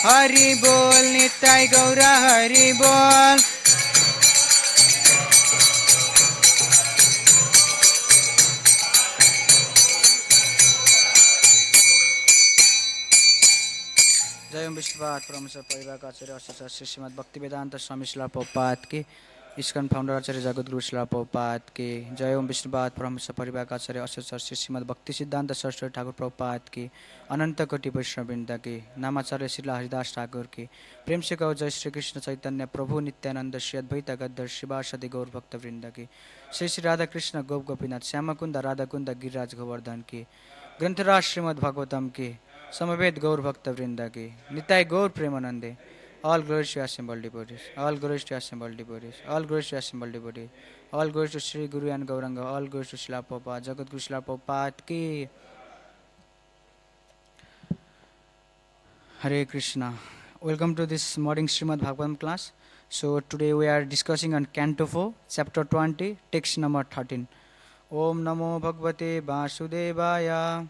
हरि बोल निताई गौर हरि बोल। जय ओम विष्णुपाद परमेश्वर परिवार आचार्य आचार्य श्री श्रीमद् भक्तिवेदांत स्वामी श्रील प्रभुपाद की, इस्कन फाउंडर आचार्य जगतगुरु श्रील प्रभुपाद की। जय ओम विष्णुपाद परमेश्वर परिवार आचार्य आचार्य श्री श्रीमद् भक्ति सिद्धांत सरस्वती ठाकुर प्रभुपाद की, अनंत कोटि वैष्णववृंद की, नामाचार्य श्रील हरिदास ठाकुर की। प्रेम से कहो जय श्री कृष्ण चैतन्य प्रभु नित्यानंद श्री अद्वैत गद्धर शिवासदि गौर भक्तवृंद की। श्री श्री राधा कृष्ण गोप गोपीनाथ श्यामकुंद राधाकुंद गिरिराज गोवर्धन की। ग्रंथराज श्रीमद् भागवतम की, समवेत गौर भक्तवृंद की, निताय गौर प्रेमानंदे। All glories to assembled devotees. All glories to assembled devotees. All glories to assembled devotees. All glories to Sri Guru and Gauranga. All glories to Srila Prabhupada. Jagat Guru Srila Prabhupada ki. Hare Krishna. Welcome to this morning Srimad Bhagavatam class. So today we are discussing on Canto 4, Chapter 20, text number 13. Om Namo Bhagavate Vasudevaya.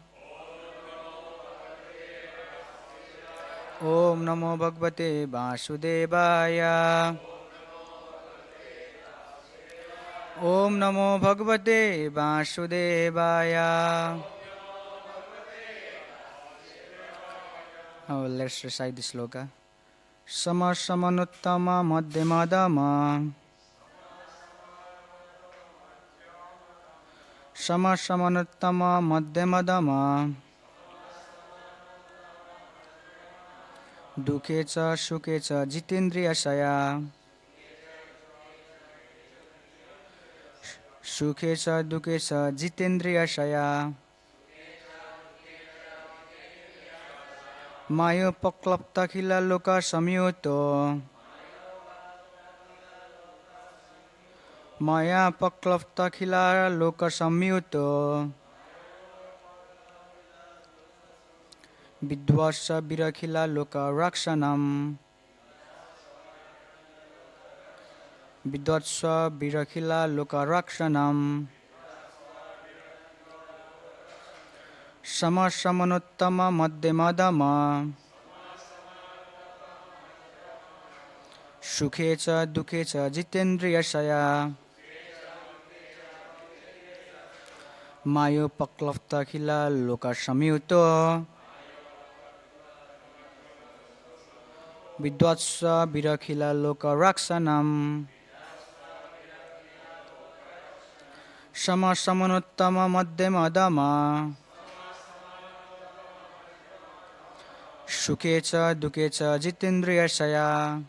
Om Namo Bhagavate Vasudevaya. Om Namo Bhagavate Vasudevaya. Now let's recite this sloka. Samasamanutama madhyamadama. Samasamanutama madhyamadama. Dukhe cha sukhe cha jitendriya saya. Sukhe cha dukhe cha jitendriya saya. Maya paklapta khila loka samyuto. Maya paklapta khila loka samyuto. Vidvasa virakhila loka rakshanam. Vidvatsa virakhila loka rakshanam. Samasamanutama madhyamadama. Sukhe cha dukhe cha jitendriya saya. Mayo paklafta khila loka samyuto. Vidvatsa virakhila loka raksanam. Samasamanutama madhyamadama. Sukhe cha dukhe cha jitendriya saya.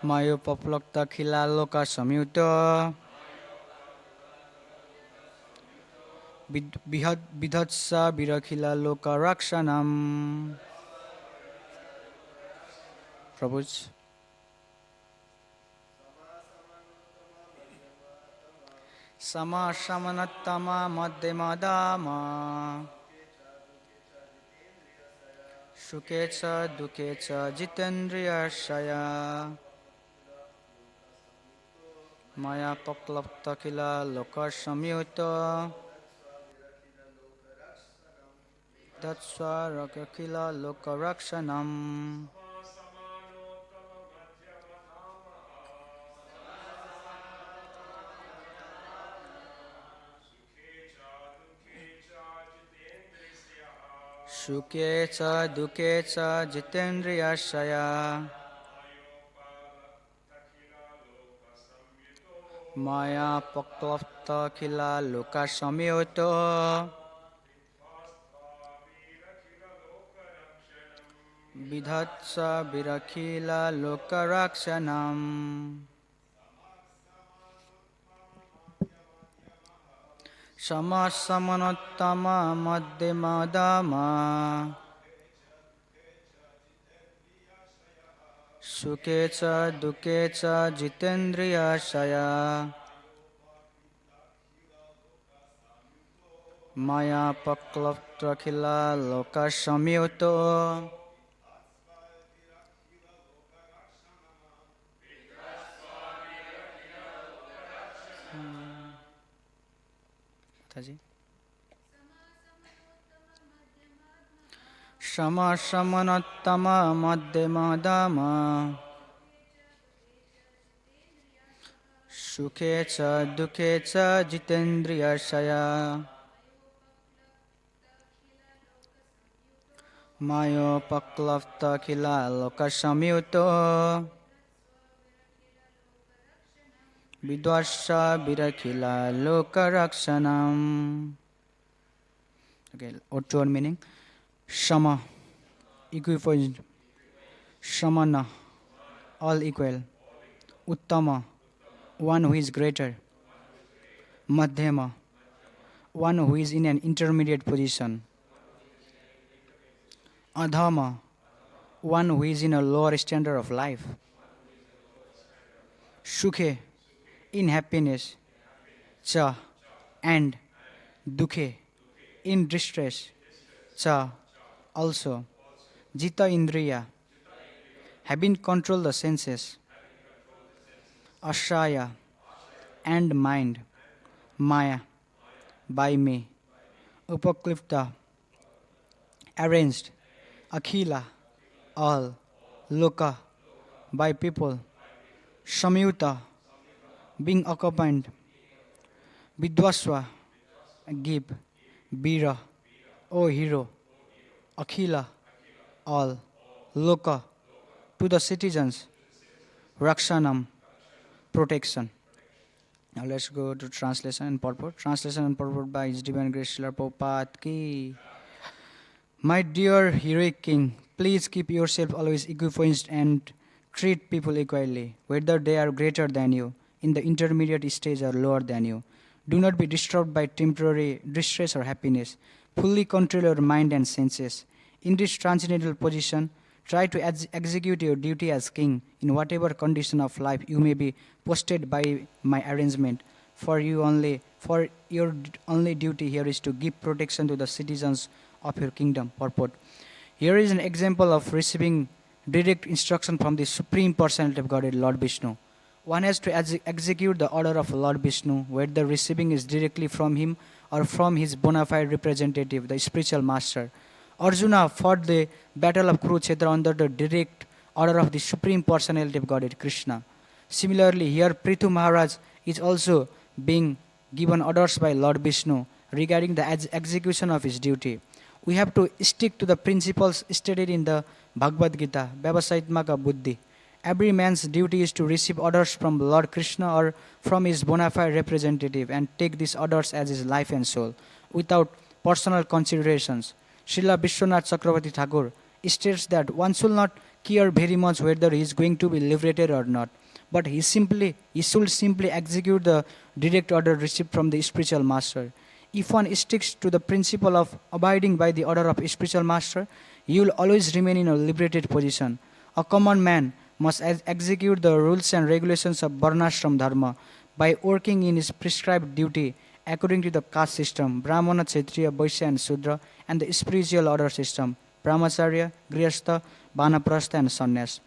Mayo paklafta khila loka samyuto. Vidhatsa virakhila loka rakshanam. Prabhuji. Samasamanatama madhyamadama. Sukhe cha dukhe cha jitendriya saya. Maya paklapta khila loka samyuta. Datsva rakakila loka rakshanam. Sukhe cha dukhe cha jitendriya saya. Maya paklapta khila loka samyuta. Vidhatsa virakhila loka rakshanam. Samasamanutama madhyamadama. Sukhe cha dukhe cha jitendriya saya. Maya paklapta khila loka samyuto. Shama Shamanottama Madhyama Dama Sukhe cha dukhe cha jitendriya shaya Mayo paklavta khila loka samyuto Vidwasha Birakhila Lokarakshanam. Okay, outward meaning. Shama, equipoised. Shamana, all equal. Uttama, one who is greater. Madhyama, one who is in an intermediate position. Adhama, one who is in a lower standard of life. Sukhe, in happiness. Cha, and. Dukhe, in distress. Cha, also. Jita Indriya, having controlled the senses. Ashaya, and mind. Maya, by me. Upaklifta, arranged. Akhila, all. Loka, by people. Samyuta, being accompanied. Vidwaswa, give. Bira, O hero. Akhila, all. Loka, to the citizens. Rakshanam, protection. Now let's go to translation and purport. Translation and purport by His Divine Grace Srila Prabhupada ki. My dear heroic king, please keep yourself always equipoised and treat people equally, whether they are greater than you, in the intermediate stage or lower than you. Do not be disturbed by temporary distress or happiness. Fully control your mind and senses. In this transcendental position, try to execute your duty as king in whatever condition of life you may be posted by my arrangement. For your only duty here is to give protection to the citizens of your kingdom. Purport. Here is an example of receiving direct instruction from the Supreme Personality of Godhead, Lord Vishnu. One has to execute the order of Lord Vishnu, whether receiving is directly from him or from his bona fide representative, the spiritual master. Arjuna fought the battle of Kurukshetra under the direct order of the Supreme Personality of Godhead, Krishna. Similarly, here Prithu Maharaj is also being given orders by Lord Vishnu regarding the execution of his duty. We have to stick to the principles stated in the Bhagavad Gita, Vyavasaitmaka Buddhi. Every man's duty is to receive orders from Lord Krishna or from his bona fide representative and take these orders as his life and soul, without personal considerations. Srila Vishwanath Chakravarti Thakur states that one should not care very much whether he is going to be liberated or not, but he should simply execute the direct order received from the spiritual master. If one sticks to the principle of abiding by the order of spiritual master, he will always remain in a liberated position. A common man must execute the rules and regulations of Varnashram Dharma by working in his prescribed duty according to the caste system, Brahmana, Kshatriya, Vaishya and Sudra, and the spiritual order system, Brahmacharya, Grihastha, Vanaprastha and Sannyas.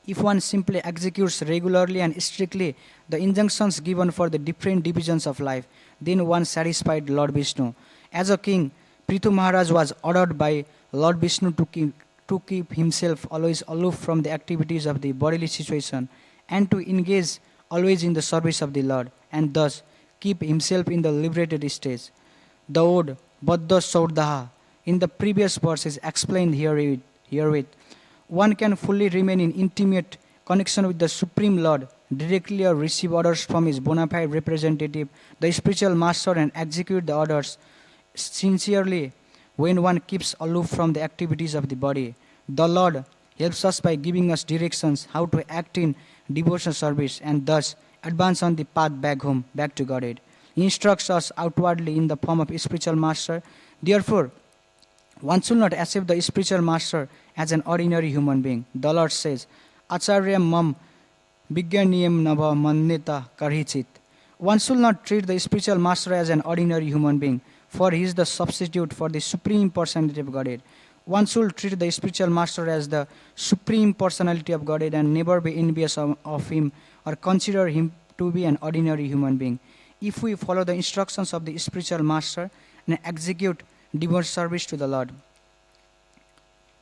If one simply executes regularly and strictly the injunctions given for the different divisions of life, then one satisfied Lord Vishnu. As a king, Prithu Maharaj was ordered by Lord Vishnu to keep himself always aloof from the activities of the bodily situation and to engage always in the service of the Lord, and thus keep himself in the liberated stage. The word Baddha Saurdaha in the previous verse is explained herewith. One can fully remain in intimate connection with the Supreme Lord directly or receive orders from his bona fide representative, the spiritual master, and execute the orders sincerely when one keeps aloof from the activities of the body. The Lord helps us by giving us directions how to act in devotional service and thus advance on the path back home, back to Godhead. He instructs us outwardly in the form of spiritual master. Therefore, one should not accept the spiritual master as an ordinary human being. The Lord says, Acharya mam Vigyaniyam nava manneta karhichit. One should not treat the spiritual master as an ordinary human being, for he is the substitute for the Supreme Personality of Godhead. One should treat the spiritual master as the Supreme Personality of Godhead and never be envious of him or consider him to be an ordinary human being. If we follow the instructions of the spiritual master and execute devotional service to the Lord,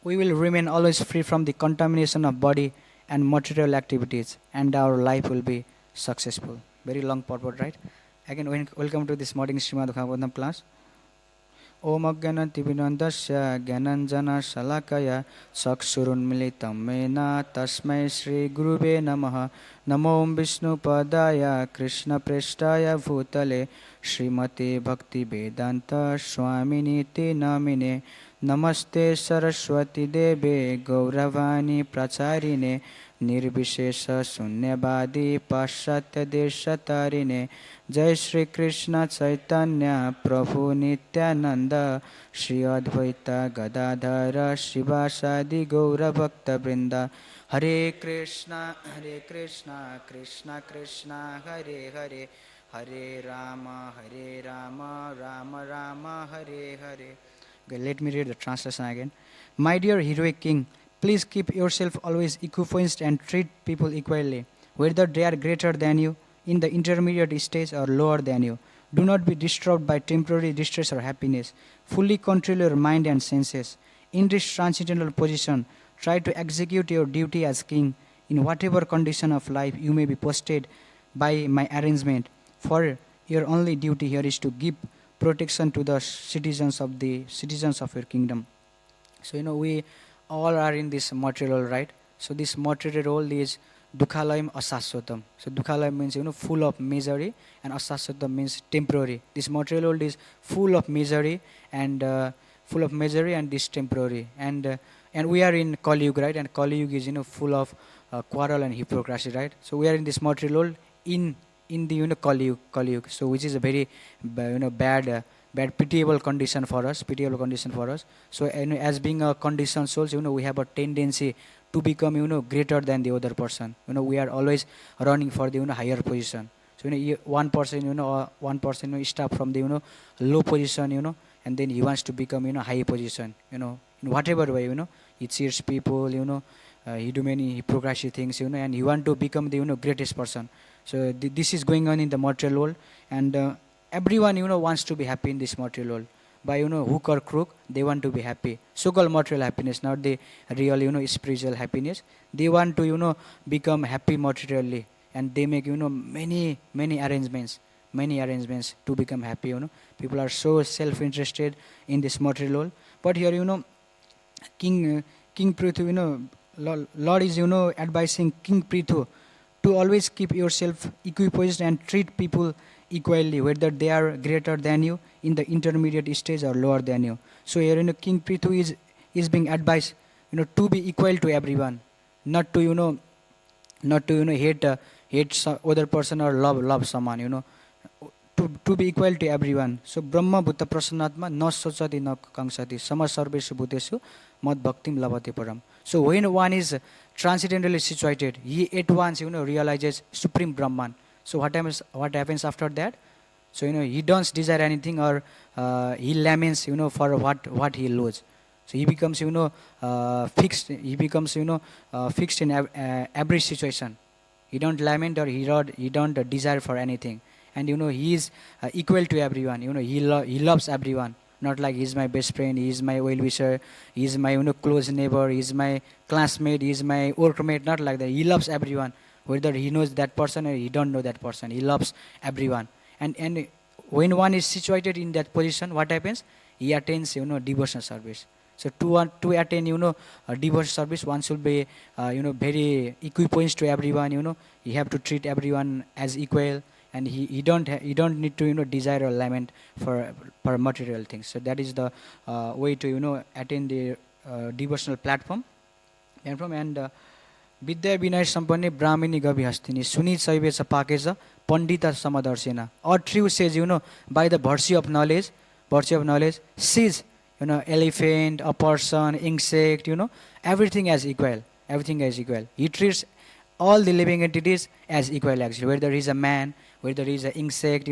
we will remain always free from the contamination of body and material activities, and our life will be successful. Very long purport, right? Again, welcome to this morning Srimad Bhagavatam class. Om Agyanativinandasya Gyananjana Shalakaya Chakshurunmilitam Mena Tasmai Shri Guruve Namaha. Namo Om Vishnu Padaya Krishna Preshtaya Bhutale Srimate Bhakti Vedanta Swamini Te Namine. Namaste Saraswati Deve Gauravani Pracharine Nirvishesha Sunyabadi Paschatya Deshatarine. Jai Shri Krishna Chaitanya Prabhu Nityananda Shri Advaita Gadadhara Shivasadi Gaura Bhakta Vrinda. Hare Krishna Krishna Krishna Hare Hare, Hare Rama Rama Rama Hare Hare. Okay, let me read the translation again. My dear heroic king, please keep yourself always equipoised and treat people equally, whether they are greater than you, in the intermediate stage, or lower than you. Do not be disturbed by temporary distress or happiness. Fully control your mind and senses. In this transcendental position, try to execute your duty as king in whatever condition of life you may be posted by my arrangement. For your only duty here is to give protection to the citizens of your kingdom. So we all are in this material, right? So this material world is Dukhalayam Asaswatam. So Dukhalayam means full of misery, and Asaswatam means temporary. This material world is full of misery and this temporary. And we are in Kali Yuga, right? And Kali Yuga is full of quarrel and hypocrisy, right? So we are in this material world in the Kali Yuga. So which is a very bad pitiable condition for us. So as being a conditioned souls, we have a tendency to become greater than the other person. We are always running for the higher position. So one person start from the low position, and then he wants to become high position. In whatever way, he cheats people, he do many hypocrisy things, and he want to become the greatest person. So this is going on in the material world, and everyone wants to be happy in this material world. By hook or crook, they want to be happy. So-called material happiness, not the real spiritual happiness. They want to become happy materially, and they make many arrangements to become happy. People are so self-interested in this material world. But here King Prithu, Lord is advising King Prithu to always keep yourself equipoised and treat people equally, whether they are greater than you, in the intermediate stage, or lower than you. So here King Prithu is being advised to be equal to everyone, not to hate other person or love someone, to be equal to everyone. So Brahma Bhutta Prasannatma na sochati na kangsati sama sarveshu bhuteshu mad bhaktim labhate param. So when one is transcendentally situated, he at once realizes Supreme Brahman. So what happens after that? So he don't desire anything, or he laments for what he loses. So he becomes fixed. He becomes fixed in every situation. He don't lament, or he don't desire for anything. And he is equal to everyone. He loves everyone. Not like he's my best friend, he's my well-wisher, he's my close neighbor, he's my classmate, he's my workmate. Not like that. He loves everyone, whether he knows that person or he don't know that person. He loves everyone. And when one is situated in that position, what happens? He attains devotional service. So to attain a devotional service, one should be very equipoised to everyone. You have to treat everyone as equal. And he don't need to desire or lament for material things. So that is the way to attain the devotional platform. And Vidya Vinay Sampanne Brahmini Gavi Hastini Suni Saivesa Pakesa Pandita Samadarsena. Or true says, by the virtue of knowledge, sees elephant, a person, insect, everything as equal. He treats all the living entities as equal, actually, whether he's a man, whether he's an insect,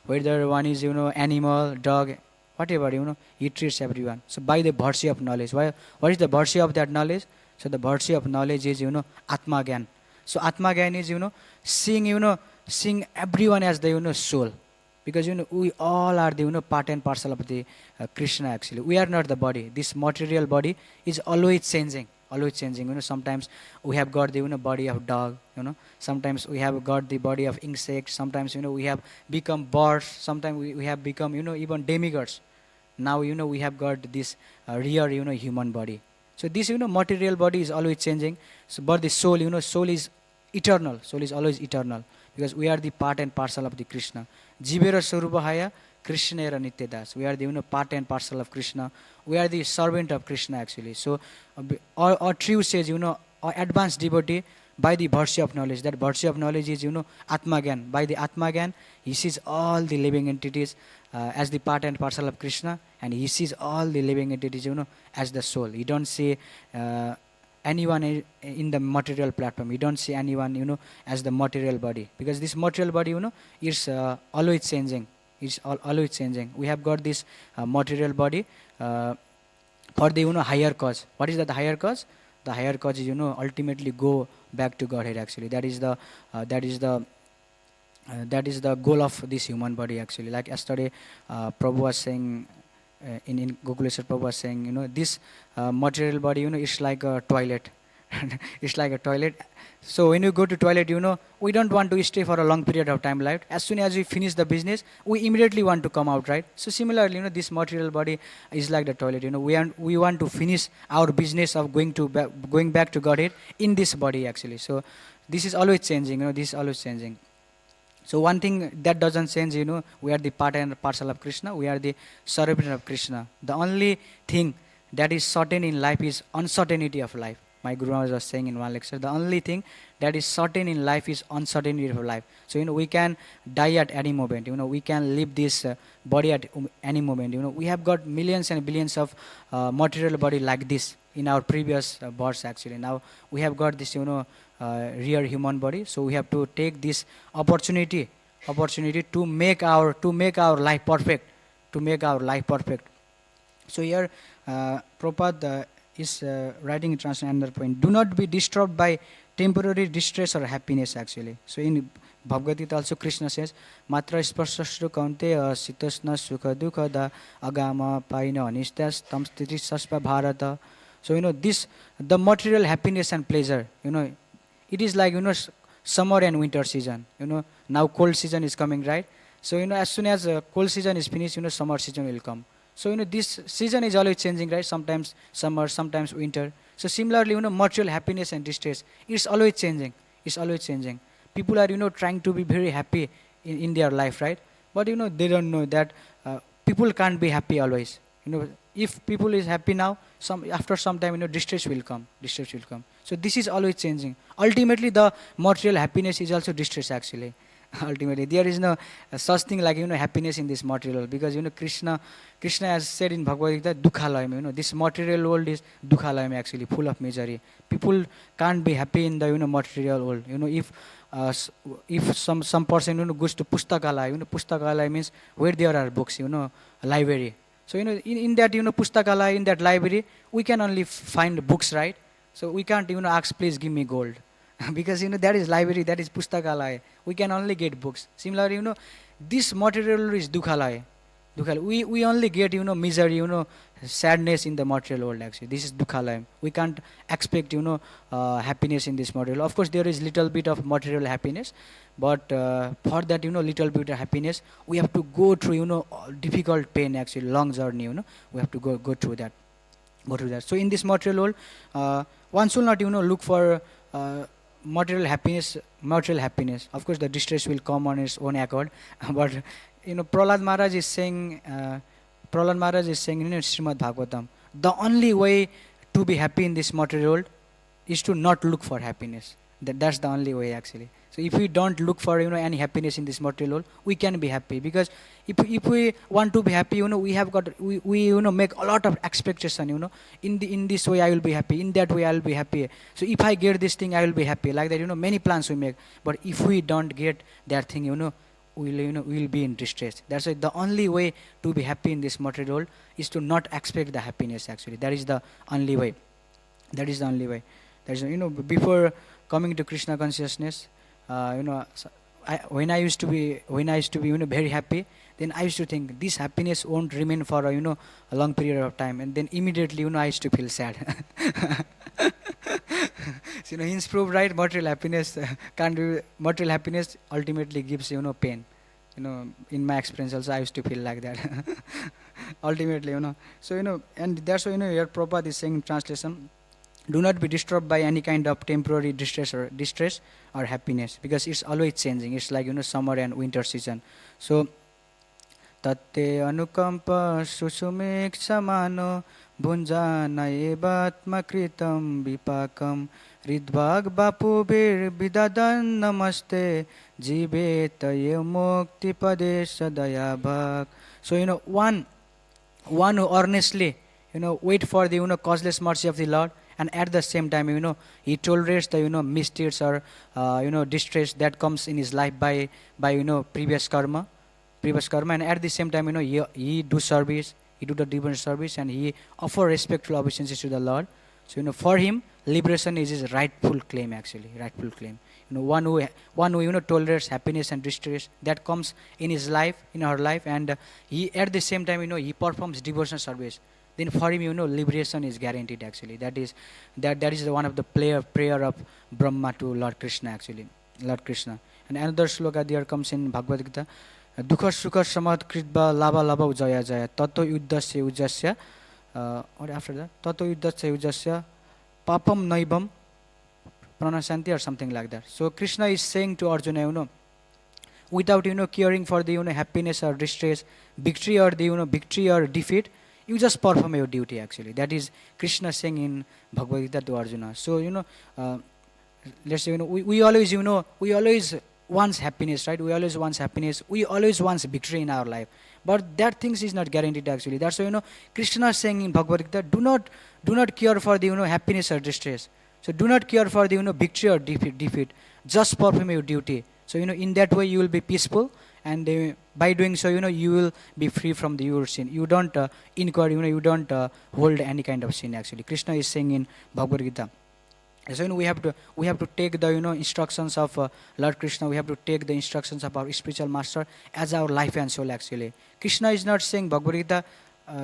whether one is, animal, dog, whatever, he treats everyone. So by the virtue of knowledge. What is the virtue of that knowledge? So the virtue of knowledge is, Atma Gyan. So Atma Gyan is, seeing everyone as the, soul. because we all are the part and parcel of the Krishna actually. We are not the body. This material body is always changing, always changing. Sometimes we have got the body of dog. Sometimes we have got the body of insect. Sometimes we have become birds. Sometimes we have become even demigods. Now we have got this rare human body. So this material body is always changing. So but the soul soul is eternal. Soul is always eternal, because we are the part and parcel of the Krishna. Jivera Surubahaya Krishna era Nityadas. We are the part and parcel of Krishna. We are the servant of Krishna actually. So our true says our advanced devotee, by the virtue of knowledge. That virtue of knowledge is Atma Gyan. By the Atma Gyan, he sees all the living entities as the part and parcel of Krishna, and he sees all the living entities as the soul. He don't see anyone in the material platform. You don't see anyone as the material body, because this material body is always changing. It's always changing. We have got this material body for the higher cause. What is that? The higher cause? The higher cause is ultimately go back to Godhead actually. That is the goal of this human body actually. Like yesterday Prabhu was saying, in Gokuleshwar Prabhu was saying, this material body is like a toilet. It's like a toilet. So when you go to toilet, we don't want to stay for a long period of time, right? As soon as we finish the business, we immediately want to come out, right? So similarly, this material body is like the toilet. We want to finish our business of going back to Godhead in this body actually. So this is always changing. This is always changing. So one thing that doesn't change, we are the part and parcel of Krishna. We are the servant of Krishna. The only thing that is certain in life is uncertainty of life. My Guru Maharaj was saying in one lecture, the only thing that is certain in life is uncertainty of life. So, we can die at any moment. We can leave this body at any moment. We have got millions and billions of material body like this in our previous births actually. Now, we have got this, real human body. So, we have to take this opportunity to make our life perfect. To make our life perfect. So, here, Prabhupada is writing translation another point. Do not be disturbed by temporary distress or happiness actually. So in Bhagavad Gita also Krishna says, Matra sparsashru kaunte sitasna sukha dukha da agama paina anistas tam stiti saspa bharata. So this, the material happiness and pleasure, it is like summer and winter season. Now cold season is coming, right? So as soon as cold season is finished, summer season will come. So this season is always changing, right? Sometimes summer, sometimes winter. So similarly, material happiness and distress, it's always changing. It's always changing. People are trying to be very happy in their life, right? But they don't know that people can't be happy always. If people is happy now, after some time distress will come. Distress will come. So this is always changing. Ultimately, the material happiness is also distress actually. Ultimately, there is no such thing like happiness in this material, because Krishna has said in Bhagavad Gita, dukhalayam. This material world is dukhalayam actually, full of misery. People can't be happy in the material world. If some person goes to pustakalaya, pustakalaya means where there are books, library. So in that pustakalaya, in that library, we can only find books, right? So we can't ask, please give me gold. Because that is library, that is pustakalaya. We can only get books. Similarly, this material is dukhalaya. We only get misery, sadness in the material world actually. This is dukhalaya. We can't expect happiness in this material. Of course, there is little bit of material happiness, but for that little bit of happiness, we have to go through difficult pain actually, long journey. We have to go through that. So in this material world, one should not look for material happiness. Of course, the distress will come on its own accord. But Prahlad Maharaj is saying in Srimad Bhagavatam, the only way to be happy in this material world is to not look for happiness. That's the only way actually. So if we don't look for any happiness in this material world, we can be happy. Because if we want to be happy, we have got we make a lot of expectation. In this way I will be happy. In that way I will be happy. So if I get this thing, I will be happy. Like that, many plans we make. But if we don't get that thing, we will be in distress. That's why the only way to be happy in this material world is to not expect the happiness actually. That is the only way. That is the only way. Before coming to Krishna consciousness, when I used to be very happy, then I used to think this happiness won't remain for a long period of time, and then immediately I used to feel sad. So, hints prove right. Material happiness can't be material happiness ultimately gives pain. In my experience also, I used to feel like that. Ultimately, so and that's why here Prabhupada is saying in translation, do not be disturbed by any kind of temporary distress or happiness, because it's always changing. It's like summer and winter season. So tatte anukampa susumik samano bunjana evatma kritam vipakam ridvag bapu bir bidadan namaste jivet mukti padesha dayabhak. So one who earnestly wait for the causeless mercy of the Lord, and at the same time he tolerates the misdeeds or distress that comes in his life by previous karma, and at the same time he do service, he do the divine service, and he offer respectful obeisances to the Lord. So for him liberation is his rightful claim, actually rightful claim. One who tolerates happiness and distress that comes in his life, in our life, and he at the same time he performs devotional service, then for him liberation is guaranteed, actually. That is one of the prayer of Brahma to Lord Krishna, actually, Lord Krishna. And another shloka there comes in Bhagavad Gita, dukha sukha samad kritva lava lava jaya jaya tato yuddhasya ujasya, what after that, tato yuddhasya ujasya papam naivam pranashanti, or something like that. So Krishna is saying to Arjuna, without caring for the happiness or distress, victory or the victory or defeat, you just perform your duty, actually. That is Krishna saying in Bhagavad Gita to Arjuna. So let's say we always want happiness, right? We always want happiness. We always want victory in our life, but that things is not guaranteed, actually. That's why Krishna is saying in Bhagavad Gita, do not care for the happiness or distress. So do not care for the victory or defeat. Just perform your duty. So in that way you will be peaceful, and by doing so you will be free from your sin. You don't incur, you don't hold any kind of sin, actually. Krishna is saying in Bhagavad Gita. So we have to take the instructions of Lord Krishna. We have to take the instructions of our spiritual master as our life and soul, actually. Krishna is not saying Bhagavad Gita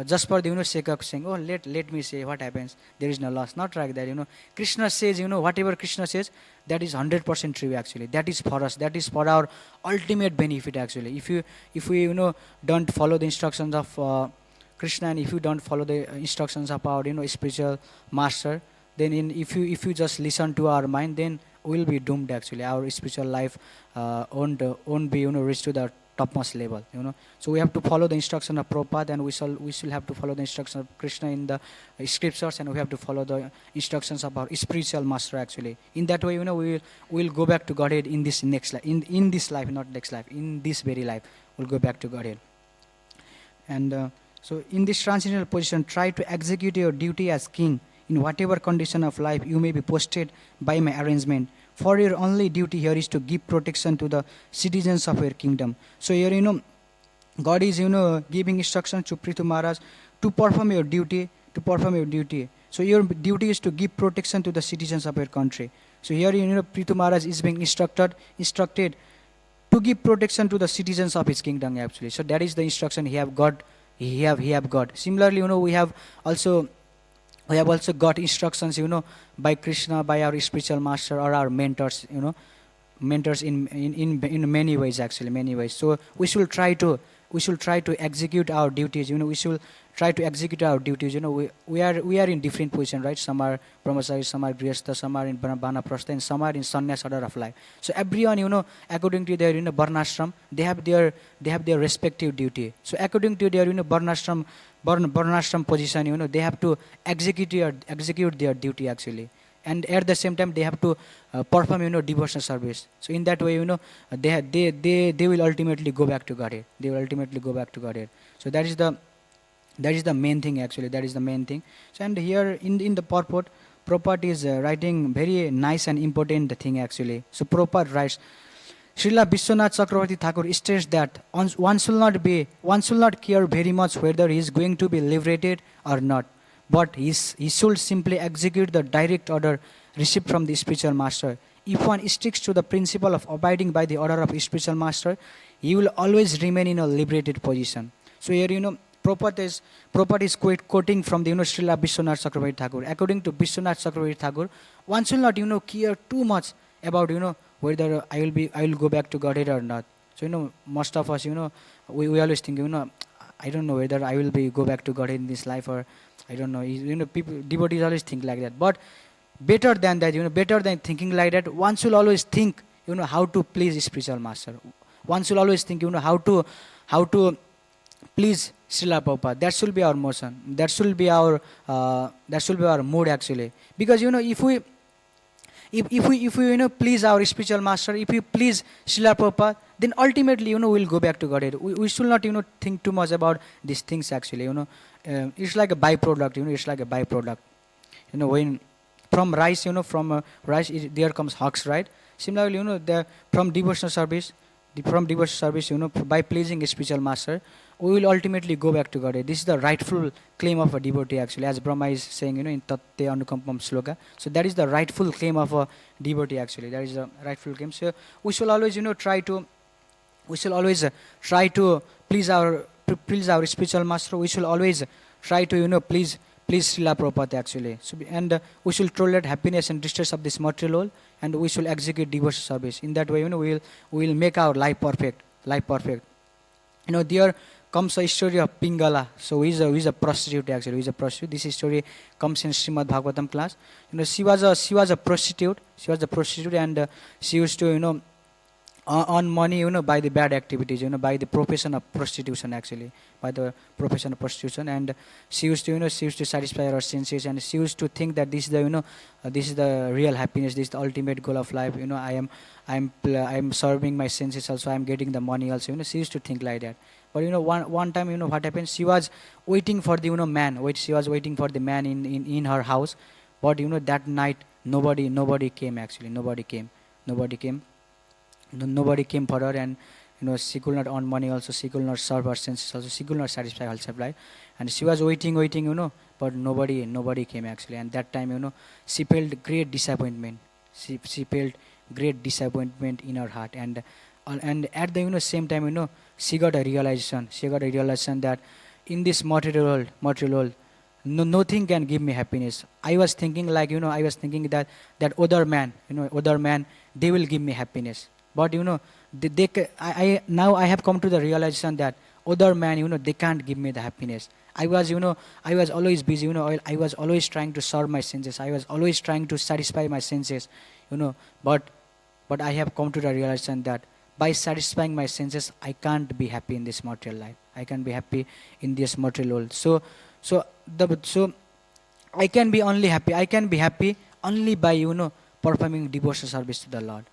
just for the sake of saying, oh, let me say what happens, there is no loss. Not like that. Krishna says, whatever Krishna says, that is 100% true, actually. That is for us. That is for our ultimate benefit, actually. If we don't follow the instructions of Krishna, and if you don't follow the instructions of our spiritual master, then if you just listen to our mind, then we will be doomed, actually. Our spiritual life won't be reached to the topmost level. So we have to follow the instruction of Prabhupada, and we shall have to follow the instruction of Krishna in the scriptures, and we have to follow the instructions of our spiritual master, actually. In that way, we will go back to Godhead in this next life, in this life, not next life, in this very life we'll go back to Godhead. And so in this transitional position, try to execute your duty as king in whatever condition of life you may be posted by my arrangement. For your only duty here is to give protection to the citizens of your kingdom. So here, God is, giving instructions to Prithu Maharaj to perform your duty, So your duty is to give protection to the citizens of your country. So here, Prithu Maharaj is being instructed to give protection to the citizens of his kingdom, actually. So that is the instruction he have got. He have got. Similarly, we have also got instructions, by Krishna, by our spiritual master or our mentors, mentors in many ways, actually, many ways. So we should try to execute our duties. We should try to execute our duties. We are in different positions, right? Some are brahmachari, some are grihastha, some are in vanaprastha, and some are in sannyas order of life. So everyone, according to their varnashram, they have their respective duty. So according to their varnashram position, they have to execute their duty, actually. And at the same time, they have to perform, devotional service. So in that way, they will ultimately go back to Godhead. They will ultimately go back to Godhead. So that is the main thing, actually. That is the main thing. So, and here in the purport, Prabhupada is writing very nice and important thing, actually. So Prabhupada writes, Srila Vishwanath Chakravarti Thakur states that one should not care very much whether he is going to be liberated or not, but he should simply execute the direct order received from the spiritual master. if one sticks to the principle of abiding by the order of spiritual master, he will always remain in a liberated position. So here, Prabhupada is quoting from the, Srila Vishwanath Chakravarti Thakur. According to Vishwanath Chakravarti Thakur, one should not, care too much about, whether I will go back to Godhead or not. So, most of us, we always think, I don't know whether I will go back to Godhead in this life, or I don't know. People, devotees always think like that. But better than that, better than thinking like that, one should always think, how to please spiritual master. One should always think, how to please Srila Prabhupada. That should be our motion. That should be our mood actually. Because if we please our spiritual master, if we please Srila Prabhupada, then ultimately we'll go back to Godhead. We should not think too much about these things actually. It's like a byproduct. It's like a byproduct. When from rice, rice there comes husk, right? Similarly, from devotional service, by pleasing a spiritual master, we will ultimately go back to Godhead. This is the rightful claim of a devotee actually, as Brahma is saying, in Tatte Anukampam Sloka. So that is the rightful claim of a devotee actually. That is the rightful claim. So we should always, try to please our spiritual master. We should always try to, please Srila Prabhupada actually. So, and we should tolerate happiness and distress of this material world, and we should execute devotional service. In that way, we will make our life perfect. There comes a story of Pingala. So he is a prostitute actually. He is a prostitute. This story comes in Srimad Bhagavatam class. She was a prostitute. She was a prostitute, and she used to earn money by the bad activities, by the profession of prostitution actually, by the profession of prostitution. And she used to satisfy her senses, and she used to think that this is the this is the real happiness, this is the ultimate goal of life. I am serving my senses also, I am getting the money also. She used to think like that. But one time, what happened? She was waiting for the man. She was waiting for the man in her house. But that night nobody came actually. Nobody came for her, and she could not earn money also. She could not serve her senses also. She could not satisfy herself, right? And she was waiting, but nobody came actually. And that time, she felt great disappointment. She felt great disappointment in her heart, and at the same time, she got a realization. She got a realization that in this material world, nothing can give me happiness. I was thinking like, I was thinking that other man, they will give me happiness. But now I have come to the realization that other man, they can't give me the happiness. I was always busy, I was always trying to serve my senses. I was always trying to satisfy my senses, but I have come to the realization that by satisfying my senses, I can't be happy in this material life. I can't be happy in this material world. So I can be only happy. I can be happy only by performing devotional service to the Lord.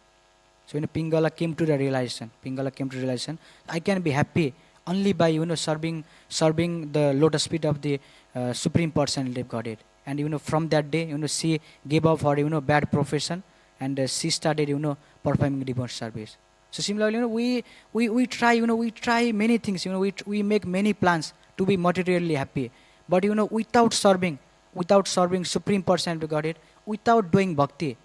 So Pingala came to the realization. I can be happy only by serving the lotus feet of the Supreme Personality of Godhead. And from that day, she gave up her bad profession, and she started performing devotional service. So similarly, we try many things. We make many plans to be materially happy, but without serving Supreme Personality of Godhead, without doing bhakti,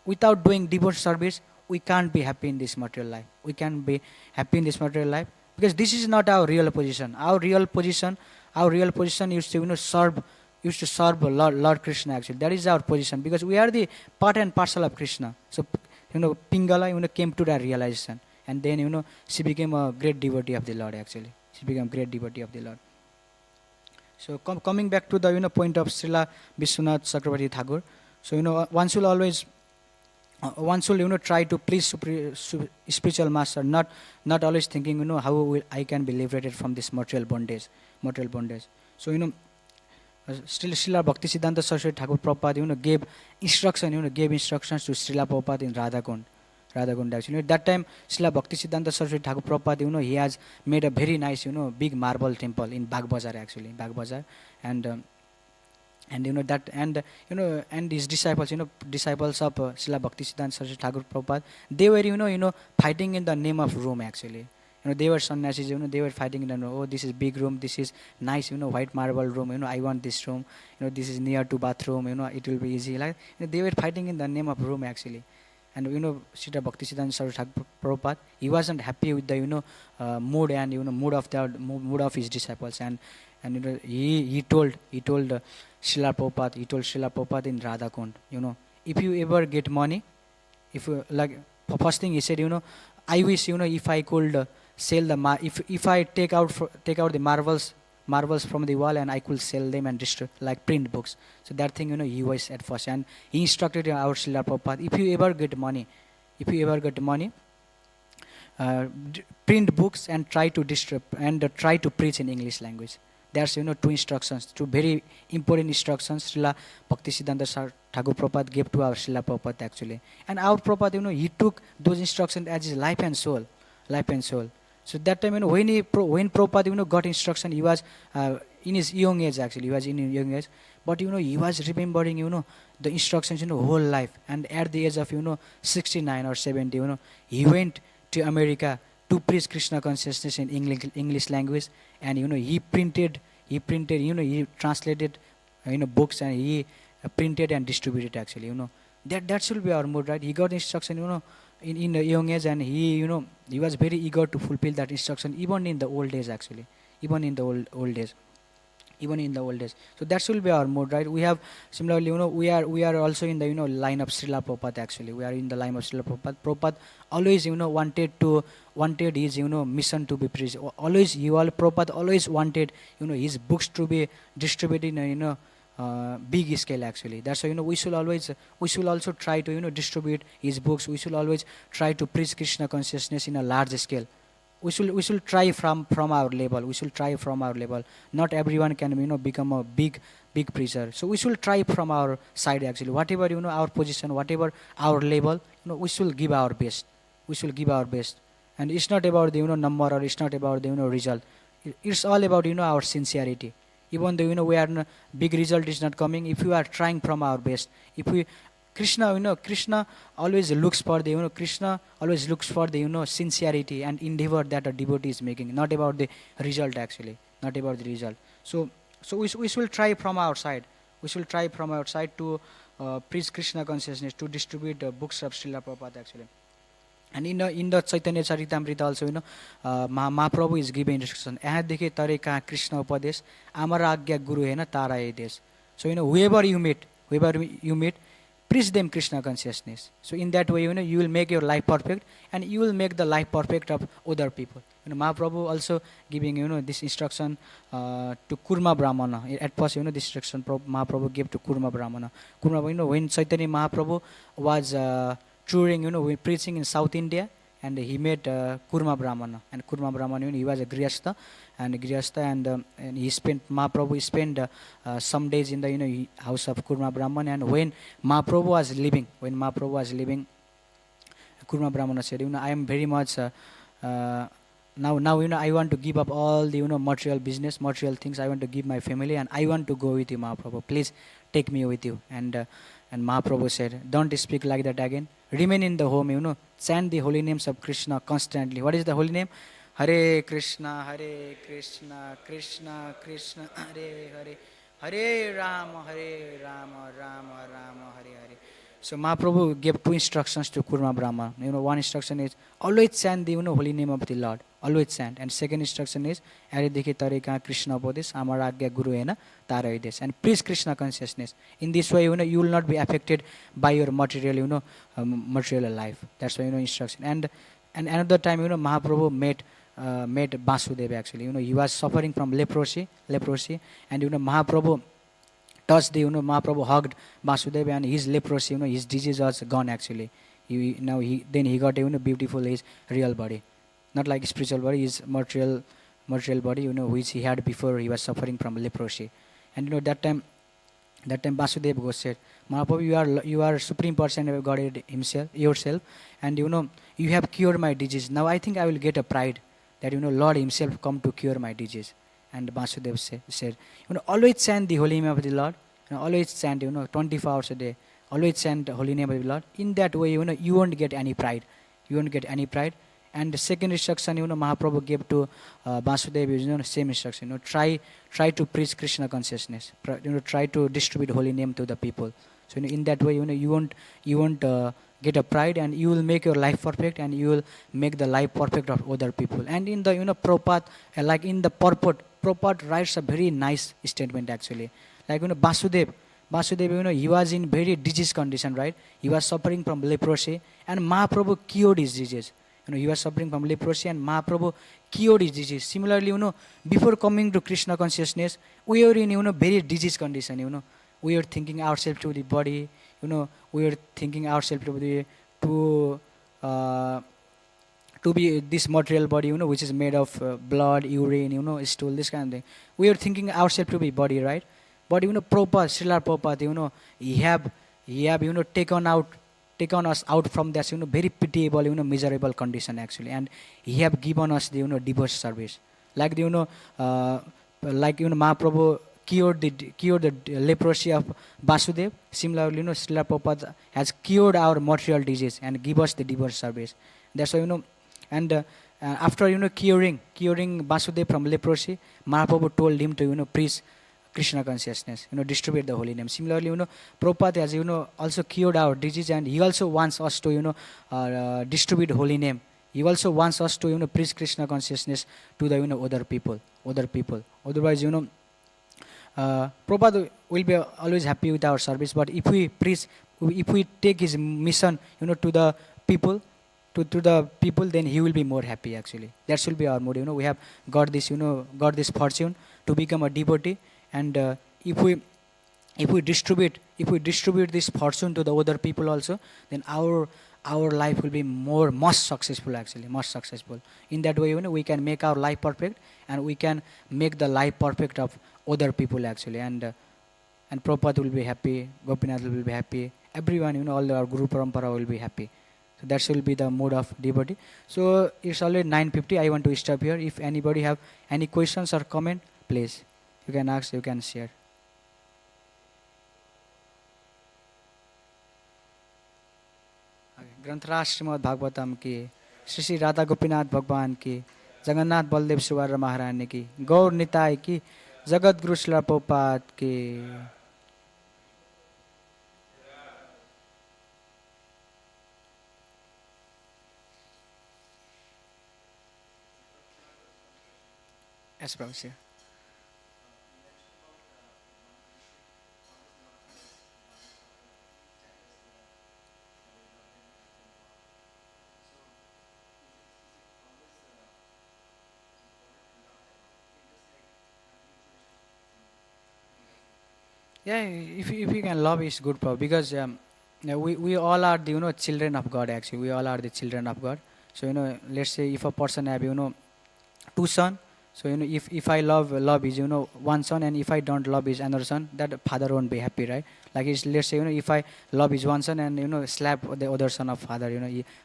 without doing devotional service, we can't be happy in this material life. We can't be happy in this material life, because this is not our real position. Our real position used to serve Lord Krishna actually. That is our position, because we are the part and parcel of Krishna. So Pingala came to that realization, and then she became a great devotee of the Lord actually. She became a great devotee of the Lord. So coming back to the point of Srila Vishwanath Chakravarti Thakur. So one should always try to please spiritual master, not always thinking how I can be liberated from this material bondage. So still Srila Bhakti Siddhanta Saraswati Thakur Prabhupada gave instructions to Srila Prabhupada in Radhakund actually. At that time Srila Bhakti Siddhanta Saraswati Thakur Prabhupada he has made a very nice big marble temple in Bagbazar actually, and his disciples disciples of Srila Bhakti Siddhanta Saraswati Thakur Prabhupada, they were fighting in the name of room actually. They were sannyasis, they were fighting in the, oh, this is big room, this is nice, white marble room, I want this room, this is near to bathroom, it will be easy. Like, they were fighting in the name of room actually. And Srila Bhaktisiddhanta Saraswati Thakur Prabhupada, he wasn't happy with the mood and mood of his disciples, and he told Srila Prabhupada in Radha Kund, if you ever get money, if you like, first thing he said, I wish, if I could sell if I take out the marbles from the wall, and I could sell them and like print books. So that thing, he was at first, and he instructed our Srila Prabhupada, if you ever get money, print books and try to preach in English language. There's two instructions, two very important instructions Srila Bhaktisiddhanta Thakur Prabhupada gave to our Srila Prabhupada actually. And our Prabhupada, he took those instructions as his life and soul. So that time, when Prabhupada, got instruction, he was in his young age actually. He was in his young age, but he was remembering, the instructions, whole life. And at the age of 69 or 70, he went to America to preach Krishna consciousness in English language, and he translated books, and he printed and distributed actually. That should be our mood, right? He got instruction in a young age, and he was very eager to fulfill that instruction even in the old days actually, even in the old days. So that should be our mood, right? We have similarly, we are also in the line of Srila Prabhupada actually. We are in the line of Srila Prabhupada. Prabhupada always wanted his mission to be preached. Prabhupada always wanted his books to be distributed in big scale actually. That's why we should also try to distribute his books. We should always try to preach Krishna consciousness in a large scale. We should try from our level. Not everyone can become a big preacher. So we should try from our side actually. Whatever our position, whatever our level, we should give our best. And it's not about the number, or it's not about the result. It's all about our sincerity. Even though we are big result is not coming, if we are trying from our best, Krishna always looks for the sincerity and endeavor that a devotee is making, not about the result actually, So we should try from our side. To preach Krishna consciousness, to distribute the books of Srila Prabhupada actually. And in the Chaitanya Charitamrita also, Mahaprabhu is giving instruction. Ahadikhe tare ka Krishna upadesh, amara agya guru hai na tara hai desh. So whoever you meet, preach them Krishna consciousness. So in that way, you will make your life perfect, and you will make the life perfect of other people. Mahaprabhu also giving this instruction to Kurma Brahmana. At first, this instruction Mahaprabhu gave to Kurma Brahmana. When Chaitanya Mahaprabhu was touring, preaching in South India, and he met Kurma Brahmana. And Kurma Brahmana, he was a Grihastha, and Mahaprabhu spent some days in the house of Kurma Brahmana. And when Mahaprabhu was leaving, Kurma Brahmana said, I am very much now I want to give up all the material business, material things. I want to give my family, and I want to go with you, Mahaprabhu. Please take me with you. And Mahaprabhu said, don't speak like that again. Remain in the home, chant the holy names of Krishna constantly. What is the holy name? Hare Krishna, Krishna Krishna, Hare Hare Rama, Rama Rama, Hare Hare. So Mahaprabhu gave two instructions to Kurma Brahma. One instruction is always chant the holy name of the Lord. Always chant. And second instruction is Aridikhe tare ka Krishna upadesh, amara agya guru hai na tara hai desh. And preach Krishna consciousness. In this way, you will not be affected by your material, material life. That's why instruction. And another time, Mahaprabhu met Vasudeva actually. He was suffering from leprosy, and Mahaprabhu touched Mahaprabhu hugged Vasudeva, and his leprosy, his disease was gone actually. Then he got a beautiful his real body, not like spiritual body, his material body, which he had before he was suffering from leprosy. And that time Vasudeva Ghosh said, Mahaprabhu, you are supreme person of God yourself, and you have cured my disease. Now I think I will get a pride that Lord himself come to cure my disease. And Vasudeva said, always chant the holy name of the Lord. Always chant, 24 hours a day. Always chant the holy name of the Lord. In that way, you won't get any pride. And the second instruction, Mahaprabhu gave to Vasudeva is same instruction. Try to preach Krishna consciousness. Try to distribute holy name to the people. So in that way, you won't get a pride, and you will make your life perfect, and you will make the life perfect of other people. And in the Prabhupada, like in the purport, Prabhupada writes a very nice statement actually. Like Basudev, he was in very disease condition, right? He was suffering from leprosy, and Mahaprabhu cured his disease. He was suffering from leprosy, and Mahaprabhu cured his disease. Similarly, before coming to Krishna consciousness, we were in very disease condition. We were thinking ourselves to the body. We were thinking ourselves to the to uh, to be this material body, which is made of blood, urine, stool, this kind of thing. We are thinking ourselves to be body, right? But Prabhupada, Srila Prabhupada, he have taken us out from that, very pitiable, miserable condition actually, and he have given us the, divorce service, like the, Mahaprabhu cured the leprosy of Basudev. Similarly, Srila Prabhupada has cured our material disease and give us the divorce service. That's why, and after curing Basudev from leprosy, Mahaprabhu told him to preach Krishna consciousness, distribute the holy name. Similarly, Prabhupada has also cured our disease, and he also wants us to distribute holy name. He also wants us to preach Krishna consciousness to the other people. Otherwise, Prabhupada will be always happy with our service. But if we preach, if we take his mission, to the people, to the people, then he will be more happy actually. That should be our mood. We have got this, got this fortune to become a devotee, and if we distribute this fortune to the other people also, then our life will be much successful actually, much successful. In that way, we can make our life perfect, and we can make the life perfect of other people actually, and Prabhupada will be happy, Gopinath will be happy, everyone, all our Guru Parampara will be happy. So that will be the mood of devotee. So it's already 9:50. I want to stop here. If anybody have any questions or comment, please, you can ask, you can share. ग्रंथराज Shrimad Bhagavatam की, श्री श्री राधा गोपीनाथ भगवान की, जगन्नाथ बलदेव सुभद्रा महारानी की, गौर निताय की, जगत गुरु श्रील प्रभुपाद की. Yes, Prabhu. Yeah, if you can love is good, Prabhu, because we all are the children of God actually. We all are the children of God. So let's say if a person have two sons, so if I love is one son, and if I don't love is another son, that father won't be happy, right? Like let's say if I love is one son and slap the other son of father,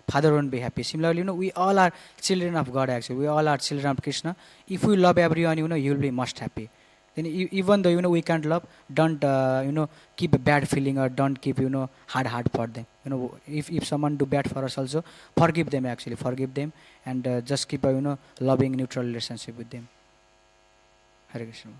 father won't be happy. Similarly, we all are children of God actually. We all are children of Krishna. If we love everyone, you will be most happy. Then even though we can't love, don't keep a bad feeling, or don't keep hard heart for them. If someone do bad for us also, forgive them actually, forgive them, and just keep a loving neutral relationship with them. Hare Krishna.